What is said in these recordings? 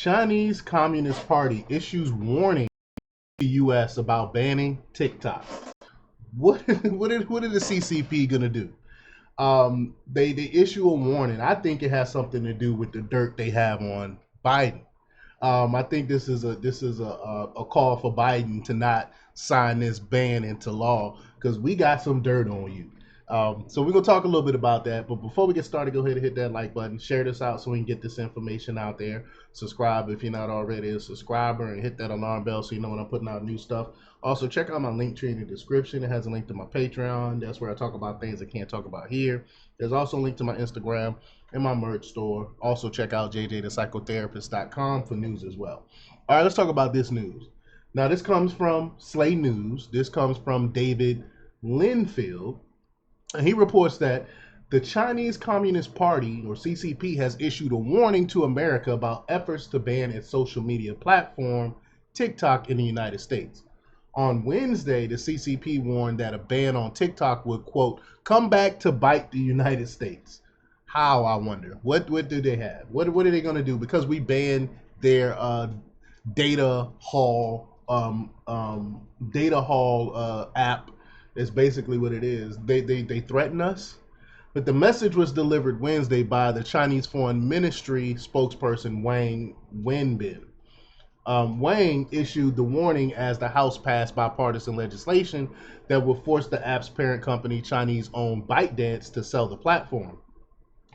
Chinese Communist Party issues warning to the U.S. about banning TikTok. What are the CCP gonna do? They issue a warning. I think it has something to do with the dirt they have on Biden. I think this is a call for Biden to not sign this ban into law because we got some dirt on you. So we're gonna talk a little bit about that. But before we get started, go ahead and hit that like button, share this out so we can get this information out there. Subscribe if you're not already a subscriber, and hit that alarm bell so you know when I'm putting out new stuff. Also, check out my link tree in the description. It has a link to my Patreon. That's where I talk about things I can't talk about here. There's also a link to my Instagram and my merch store. Also, check out jjthepsychotherapist.com for news as well. All right, let's talk about this news. Now, this comes from Slay News. This comes from David Linfield. And he reports that the Chinese Communist Party, or CCP, has issued a warning to America about efforts to ban its social media platform, TikTok, in the United States. On Wednesday, the CCP warned that a ban on TikTok would, quote, come back to bite the United States. How, I wonder? What do they have? What are they going to do? Because we banned their data haul app is basically what it is. They threaten us. But the message was delivered Wednesday by the Chinese Foreign Ministry spokesperson Wang Wenbin. Wang issued the warning as the House passed bipartisan legislation that will force the app's parent company, Chinese-owned ByteDance, to sell the platform.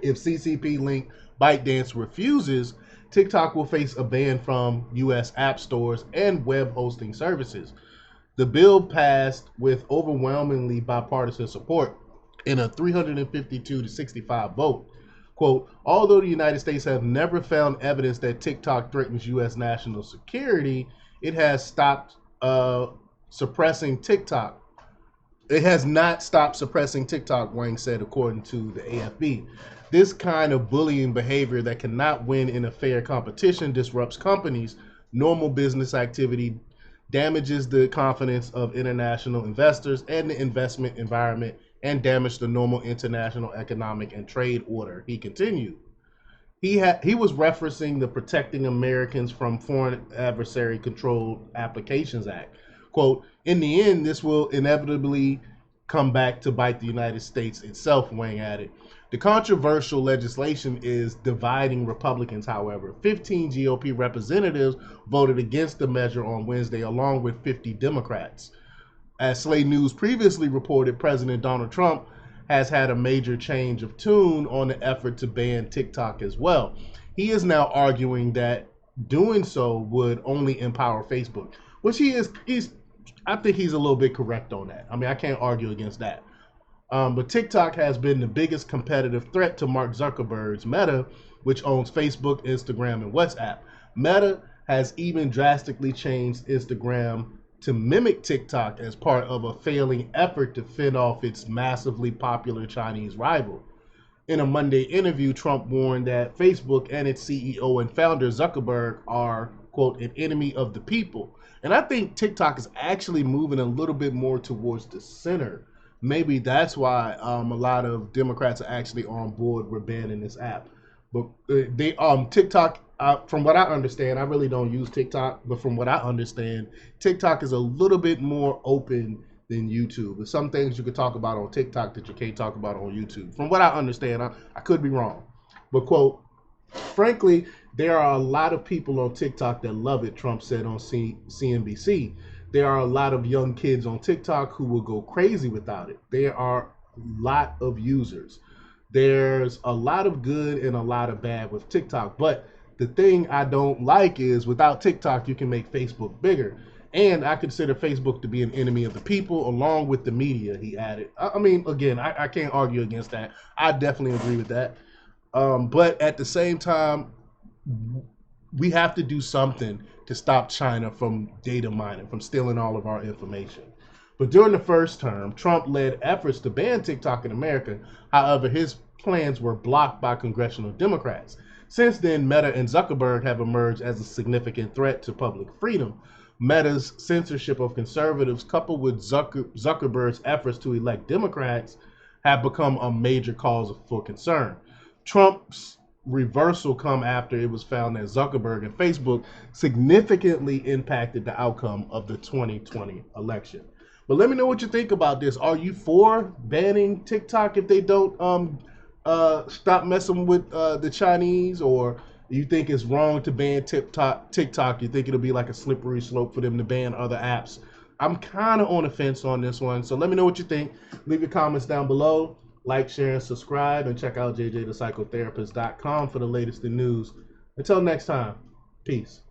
If CCP-linked ByteDance refuses, TikTok will face a ban from U.S. app stores and web hosting services. The bill passed with overwhelmingly bipartisan support in a 352 to 65 vote. Quote, although the United States have never found evidence that TikTok threatens U.S. national security, it has stopped suppressing TikTok. It has not stopped suppressing TikTok, Wang said, according to the AFP. This kind of bullying behavior that cannot win in a fair competition disrupts companies' normal business activity, damages the confidence of international investors and the investment environment, and damage the normal international economic and trade order, he continued. He was referencing the Protecting Americans from Foreign Adversary Controlled Applications Act. Quote, in the end, this will inevitably come back to bite the United States itself, Wang added. The controversial legislation is dividing Republicans, however. 15 GOP representatives voted against the measure on Wednesday, along with 50 Democrats. As Slay News previously reported, President Donald Trump has had a major change of tune on the effort to ban TikTok as well. He is now arguing that doing so would only empower Facebook, which I think he's a little bit correct on that. I mean, I can't argue against that. But TikTok has been the biggest competitive threat to Mark Zuckerberg's Meta, which owns Facebook, Instagram, and WhatsApp. Meta has even drastically changed Instagram to mimic TikTok as part of a failing effort to fend off its massively popular Chinese rival. In a Monday interview, Trump warned that Facebook and its CEO and founder Zuckerberg are, quote, an enemy of the people. And I think TikTok is actually moving a little bit more towards the center. Maybe that's why a lot of Democrats are actually on board with banning this app. But TikTok, from what I understand, I really don't use TikTok, but from what I understand, TikTok is a little bit more open than YouTube. There's some things you could talk about on TikTok that you can't talk about on YouTube. From what I understand, I could be wrong. But, quote, frankly, there are a lot of people on TikTok that love it, Trump said on CNBC. There are a lot of young kids on TikTok who will go crazy without it. There are a lot of users. There's a lot of good and a lot of bad with TikTok. But the thing I don't like is without TikTok, you can make Facebook bigger. And I consider Facebook to be an enemy of the people along with the media, he added. I mean, again, I can't argue against that. I definitely agree with that. But at the same time, we have to do something to stop China from data mining, from stealing all of our information. But during the first term, Trump led efforts to ban TikTok in America. However, his plans were blocked by congressional Democrats. Since then, Meta and Zuckerberg have emerged as a significant threat to public freedom. Meta's censorship of conservatives, coupled with Zuckerberg's efforts to elect Democrats, have become a major cause for concern. Trump's reversal come after it was found that Zuckerberg and Facebook significantly impacted the outcome of the 2020 election. But let me know what you think about this. Are you for banning TikTok if they don't stop messing with the Chinese, or you think it's wrong to ban TikTok? You think it'll be like a slippery slope for them to ban other apps? I'm kind of on the fence on this one. So let me know what you think. Leave your comments down below. Like, share, and subscribe, and check out jjthepsychotherapist.com for the latest in news. Until next time, peace.